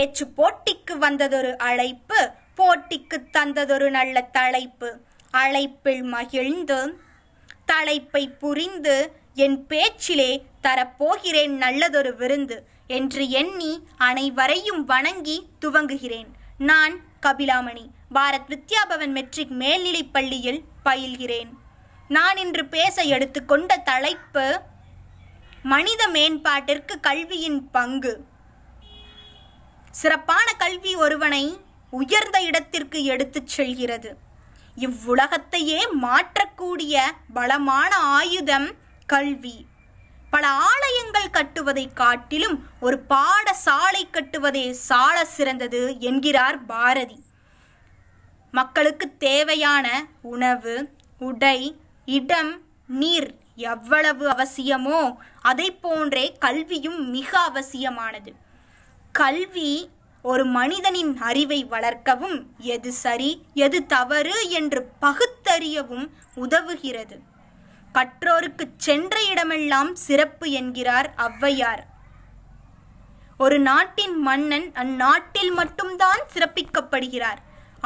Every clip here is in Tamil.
பேச்சு போட்டிக்கு வந்ததொரு அழைப்பு, போட்டிக்கு தந்ததொரு நல்ல தலைப்பு. அழைப்பில் மகிழ்ந்து தலைப்பை புரிந்து என் பேச்சிலே தரப்போகிறேன் நல்லதொரு விருந்து என்று எண்ணி அனைவரையும் வணங்கி துவங்குகிறேன். நான் கபிலாமணி, பாரத் வித்யாபவன் மெட்ரிக் மேல்நிலைப் பள்ளியில் பயில்கிறேன். நான் இன்று பேச எடுத்துக்கொண்ட தலைப்பு மனித மேம்பாட்டிற்கு கல்வியின் பங்கு. சிறப்பான கல்வி ஒருவனை உயர்ந்த இடத்திற்கு எடுத்துச் செல்கிறது. இவ்வுலகத்தையே மாற்றக்கூடிய பலமான ஆயுதம் கல்வி. பல ஆலயங்கள் கட்டுவதை காட்டிலும் ஒரு பாடசாலை கட்டுவதே சால சிறந்தது என்கிறார் பாரதி. மக்களுக்கு தேவையான உணவு, உடை, இடம், நீர் எவ்வளவு அவசியமோ அதை போன்றே கல்வியும் மிக அவசியமானது. கல்வி ஒரு மனிதனின் அறிவை வளர்க்கவும், எது சரி எது தவறு என்று பகுத்தறியவும் உதவுகிறது. கற்றோருக்கு சென்ற இடமெல்லாம் சிறப்பு என்கிறார் ஔவையார். ஒரு நாட்டின் மன்னன் அந்நாட்டில் மட்டும்தான் சிறப்பிக்கப்படுகிறார்.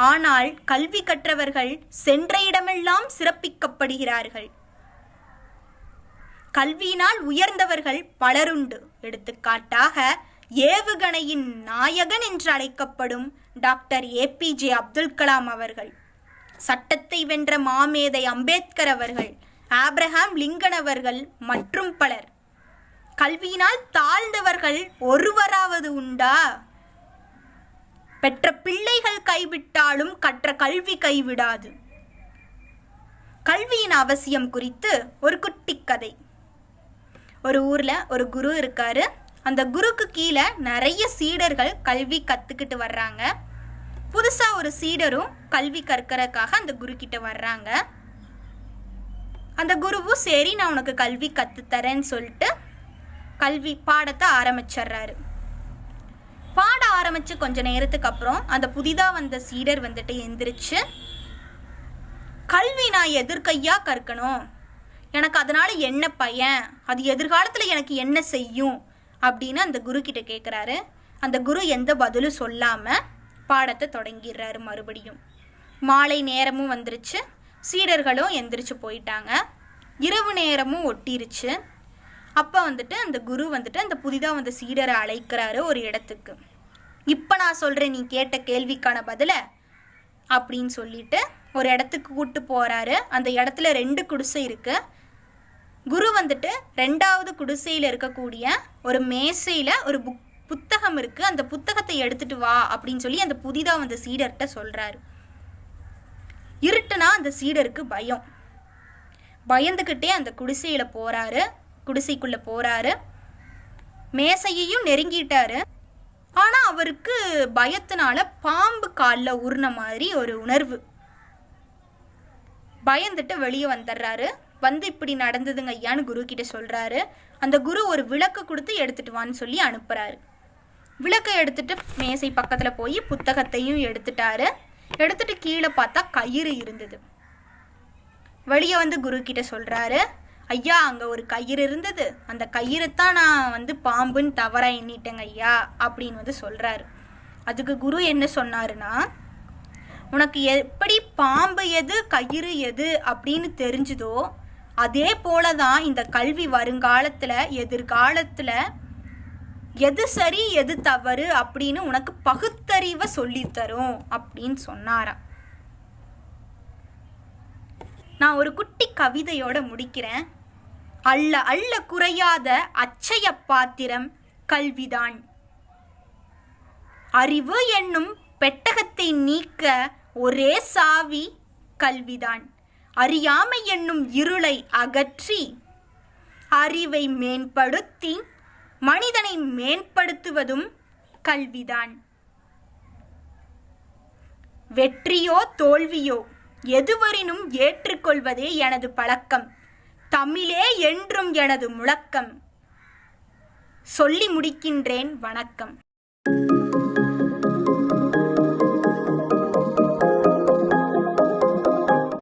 ஆனால் கல்வி கற்றவர்கள் சென்ற இடமெல்லாம் சிறப்பிக்கப்படுகிறார்கள். கல்வியினால் உயர்ந்தவர்கள் பலருண்டு. எடுத்துக்காட்டாக ஏவுகணையின் நாயகன் என்று அழைக்கப்படும் டாக்டர் APJ அப்துல் கலாம் அவர்கள், சட்டத்தை வென்ற மாமேதை அம்பேத்கர் அவர்கள், ஆப்ரஹாம் லிங்கன் அவர்கள் மற்றும் பலர். கல்வியினால் தாழ்ந்தவர்கள் ஒருவராவது உண்டா? பெற்ற பிள்ளைகள் கைவிட்டாலும் கற்ற கல்வி கைவிடாது. கல்வியின் அவசியம் குறித்து ஒரு குட்டி கதை. ஒரு ஊர்ல ஒரு குரு இருக்காரு. அந்த குருக்கு கீழே நிறைய சீடர்கள் கல்வி கத்துக்கிட்டு வர்றாங்க. புதுசா ஒரு சீடரும் கல்வி கற்கறதுக்காக அந்த குரு கிட்ட வர்றாங்க. அந்த குருவும் சரி நான் உனக்கு கல்வி கத்துத்தரேன்னு சொல்லிட்டு கல்வி பாடத்தை ஆரம்பிச்சிடுறாரு. பாட ஆரம்பிச்சு கொஞ்ச நேரத்துக்கு அப்புறம் அந்த புதிதா வந்த சீடர் வந்துட்டு எந்திரிச்சு, கல்வி நான் எதிர்கையா கற்கணும், எனக்கு அதனால என்ன பயன், அது எதிர்காலத்துல எனக்கு என்ன செய்யும் அப்படின்னு அந்த குரு கிட்ட கேட்குறாரு. அந்த குரு எந்த பதிலும் சொல்லாம பாடத்தை தொடங்கிடுறாரு. மறுபடியும் மாலை நேரமும் வந்துருச்சு. சீடர்களும் எந்திரிச்சு போயிட்டாங்க. இரவு நேரமும் ஒட்டிருச்சு. அப்போ வந்துட்டு அந்த குரு வந்துட்டு அந்த புதிதாக வந்த சீடரை அழைக்கிறாரு ஒரு இடத்துக்கு. இப்போ நான் சொல்கிறேன், நீ கேட்ட கேள்விக்கான பதில அப்படின்னு சொல்லிட்டு ஒரு இடத்துக்கு கூப்பிட்டு போகிறாரு. அந்த இடத்துல 2 குடிசை இருக்குது. குரு வந்துட்டு 2வது குடிசையில் இருக்கக்கூடிய ஒரு மேசையில் ஒரு புத்தகம் இருக்குது, அந்த புத்தகத்தை எடுத்துட்டு வா அப்படின்னு சொல்லி அந்த புதிதாக வந்த சீடர்கிட்ட சொல்கிறாரு. இருட்டுனா அந்த சீடருக்கு பயம். பயந்துக்கிட்டே அந்த குடிசையில் போகிறாரு. குடிசைக்குள்ளே போகிறாரு. மேசையையும் நெருங்கிட்டாரு. ஆனால் அவருக்கு பயத்தினால பாம்பு காலில் உருண மாதிரி ஒரு உணர்வு. பயந்துட்டு வெளியே வந்துடுறாரு. வந்து இப்படி நடந்ததுங்க ஐயான்னு குரு கிட்ட சொல்கிறாரு. அந்த குரு ஒரு விளக்கு கொடுத்து எடுத்துட்டு வான்னு சொல்லி அனுப்புகிறாரு. விளக்கை எடுத்துட்டு மேசை பக்கத்தில் போய் புத்தகத்தையும் எடுத்துட்டாரு. எடுத்துட்டு கீழே பார்த்தா கயிறு இருந்தது. வெளியே வந்து குரு கிட்ட சொல்கிறாரு, ஐயா அங்கே ஒரு கயிறு இருந்தது, அந்த கயிறுத்தான் நான் வந்து பாம்புன்னு தவறாக எண்ணிட்டேங்க ஐயா அப்படின்னு வந்து சொல்கிறாரு. அதுக்கு குரு என்ன சொன்னாருன்னா, உனக்கு எப்படி பாம்பு எது கயிறு எது அப்படின்னு தெரிஞ்சுதோ அதே போல தான் இந்த கல்வி வருங்காலத்தில் எதிர்காலத்தில் எது சரி எது தவறு அப்படின்னு உனக்கு பகுத்தறிவை சொல்லித்தரும் அப்படின்னு சொன்னாராம். நான் ஒரு குட்டி கவிதையோட முடிக்கிறேன். அள்ள அள்ள குறையாத அச்சய பாத்திரம் கல்விதான். அறிவு என்னும் பெட்டகத்தை நீக்க ஒரே சாவி கல்விதான். அறியாமை என்னும் இருளை அகற்றி அறிவை மேம்படுத்தி மனிதனை மேம்படுத்துவதும் கல்விதான். வெற்றியோ தோல்வியோ எதுவரினும் ஏற்றுக்கொள்வதே எனது பழக்கம். தமிழே என்றும் எனது முழக்கம். சொல்லி முடிக்கின்றேன். வணக்கம்.